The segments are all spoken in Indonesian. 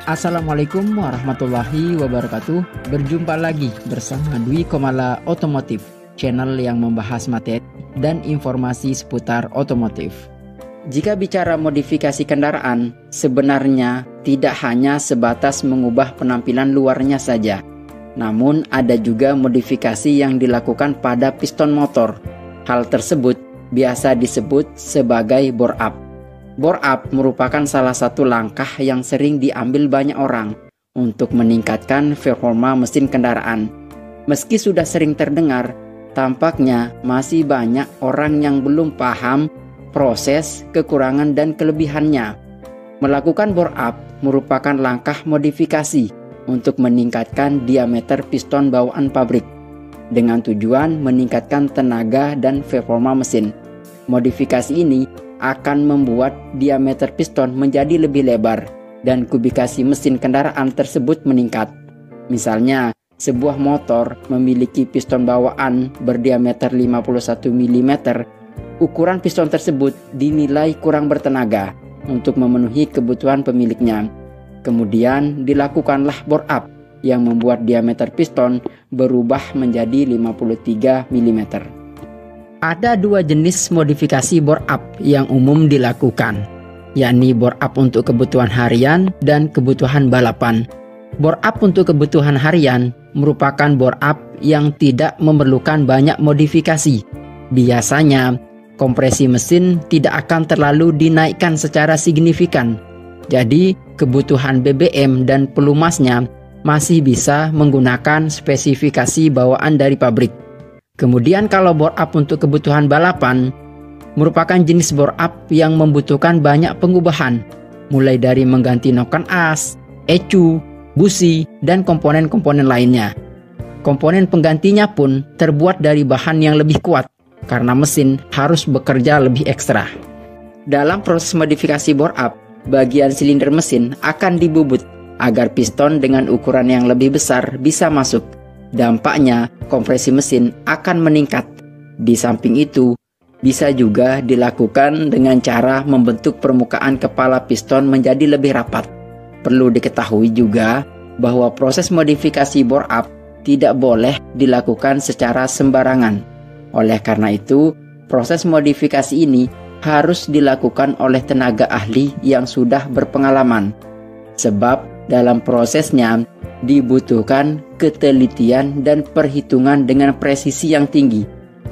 Assalamualaikum warahmatullahi wabarakatuh. Berjumpa lagi bersama Dwi Komala Otomotif, channel yang membahas materi dan informasi seputar otomotif. Jika bicara modifikasi kendaraan, sebenarnya tidak hanya sebatas mengubah penampilan luarnya saja. Namun ada juga modifikasi yang dilakukan pada piston motor. Hal tersebut biasa disebut sebagai bore up. Bore up merupakan salah satu langkah yang sering diambil banyak orang untuk meningkatkan performa mesin kendaraan. Meski sudah sering terdengar, tampaknya masih banyak orang yang belum paham proses, kekurangan, dan kelebihannya. Melakukan bore up merupakan langkah modifikasi untuk meningkatkan diameter piston bawaan pabrik dengan tujuan meningkatkan tenaga dan performa mesin. Modifikasi ini akan membuat diameter piston menjadi lebih lebar dan kubikasi mesin kendaraan tersebut meningkat. Misalnya, sebuah motor memiliki piston bawaan berdiameter 51 mm, ukuran piston tersebut dinilai kurang bertenaga untuk memenuhi kebutuhan pemiliknya. Kemudian dilakukanlah bore up yang membuat diameter piston berubah menjadi 53 mm. Ada dua jenis modifikasi bore up yang umum dilakukan, yakni bore up untuk kebutuhan harian dan kebutuhan balapan. Bore up untuk kebutuhan harian merupakan bore up yang tidak memerlukan banyak modifikasi. Biasanya, kompresi mesin tidak akan terlalu dinaikkan secara signifikan. Jadi, kebutuhan BBM dan pelumasnya masih bisa menggunakan spesifikasi bawaan dari pabrik. Kemudian kalau bore up untuk kebutuhan balapan merupakan jenis bore up yang membutuhkan banyak pengubahan, mulai dari mengganti noken as, ecu, busi, dan komponen-komponen lainnya. Komponen penggantinya pun terbuat dari bahan yang lebih kuat karena mesin harus bekerja lebih ekstra. Dalam proses modifikasi bore up, bagian silinder mesin akan dibubut agar piston dengan ukuran yang lebih besar bisa masuk. Dampaknya, kompresi mesin akan meningkat. Di samping itu, bisa juga dilakukan dengan cara membentuk permukaan kepala piston menjadi lebih rapat. Perlu diketahui juga bahwa proses modifikasi bore up tidak boleh dilakukan secara sembarangan. Oleh karena itu, proses modifikasi ini harus dilakukan oleh tenaga ahli yang sudah berpengalaman. Sebab dalam prosesnya dibutuhkan ketelitian dan perhitungan dengan presisi yang tinggi.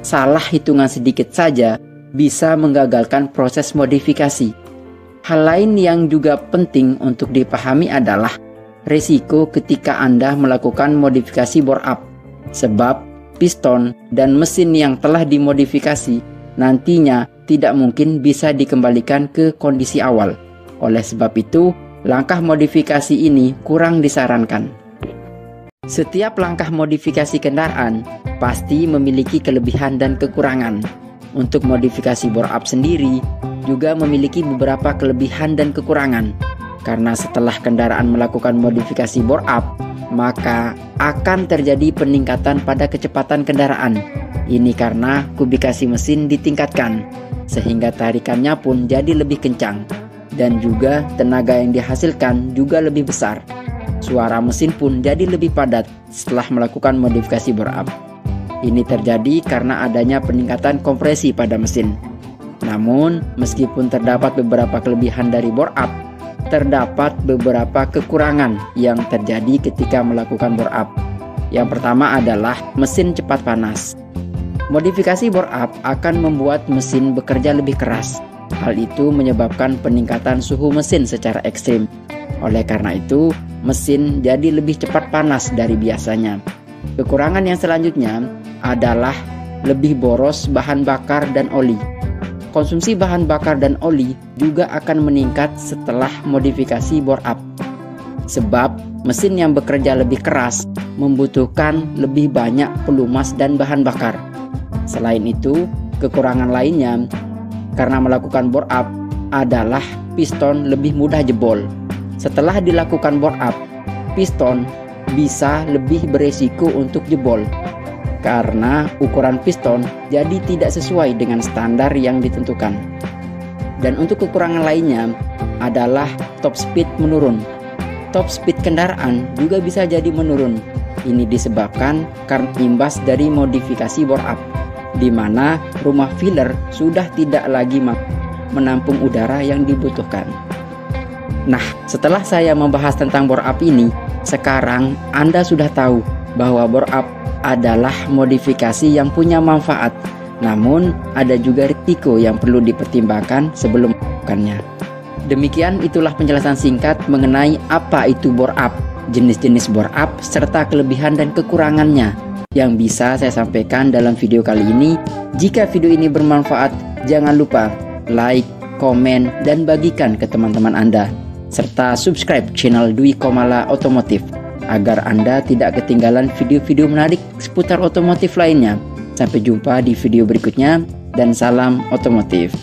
Salah hitungan sedikit saja bisa menggagalkan proses modifikasi. Hal lain yang juga penting untuk dipahami adalah risiko ketika Anda melakukan modifikasi bore up. Sebab piston dan mesin yang telah dimodifikasi nantinya tidak mungkin bisa dikembalikan ke kondisi awal. Oleh sebab itu, langkah modifikasi ini kurang disarankan. Setiap langkah modifikasi kendaraan pasti memiliki kelebihan dan kekurangan. Untuk modifikasi bore up sendiri juga memiliki beberapa kelebihan dan kekurangan. Karena setelah kendaraan melakukan modifikasi bore up, maka akan terjadi peningkatan pada kecepatan kendaraan. Ini karena kubikasi mesin ditingkatkan, sehingga tarikannya pun jadi lebih kencang. Dan juga tenaga yang dihasilkan juga lebih besar. Suara mesin pun jadi lebih padat setelah melakukan modifikasi bore up. Ini terjadi karena adanya peningkatan kompresi pada mesin. Namun, meskipun terdapat beberapa kelebihan dari bore up, terdapat beberapa kekurangan yang terjadi ketika melakukan bore up. Yang pertama adalah mesin cepat panas. Modifikasi bore up akan membuat mesin bekerja lebih keras. Hal itu menyebabkan peningkatan suhu mesin secara ekstrim. Oleh karena itu, mesin jadi lebih cepat panas dari biasanya. Kekurangan yang selanjutnya adalah lebih boros bahan bakar dan oli. Konsumsi bahan bakar dan oli juga akan meningkat setelah modifikasi bore up. Sebab mesin yang bekerja lebih keras membutuhkan lebih banyak pelumas dan bahan bakar. Selain itu, kekurangan lainnya karena melakukan bore up adalah piston lebih mudah jebol. Setelah dilakukan bore up, piston bisa lebih beresiko untuk jebol karena ukuran piston jadi tidak sesuai dengan standar yang ditentukan. Dan untuk kekurangan lainnya adalah top speed menurun. top speed kendaraan juga bisa jadi menurun. Ini disebabkan karena imbas dari modifikasi bore up, di mana rumah filler sudah tidak lagi menampung udara yang dibutuhkan. Nah, setelah saya membahas tentang bore up ini, sekarang Anda sudah tahu bahwa bore up adalah modifikasi yang punya manfaat, namun ada juga risiko yang perlu dipertimbangkan sebelum melakukannya. Demikian itulah penjelasan singkat mengenai apa itu bore up, jenis-jenis bore up, serta kelebihan dan kekurangannya yang bisa saya sampaikan dalam video kali ini. Jika video ini bermanfaat, jangan lupa like, komen, dan bagikan ke teman-teman Anda, serta subscribe channel Dwi Komala Otomotif agar Anda tidak ketinggalan video-video menarik seputar otomotif lainnya. Sampai jumpa di video berikutnya, dan salam otomotif.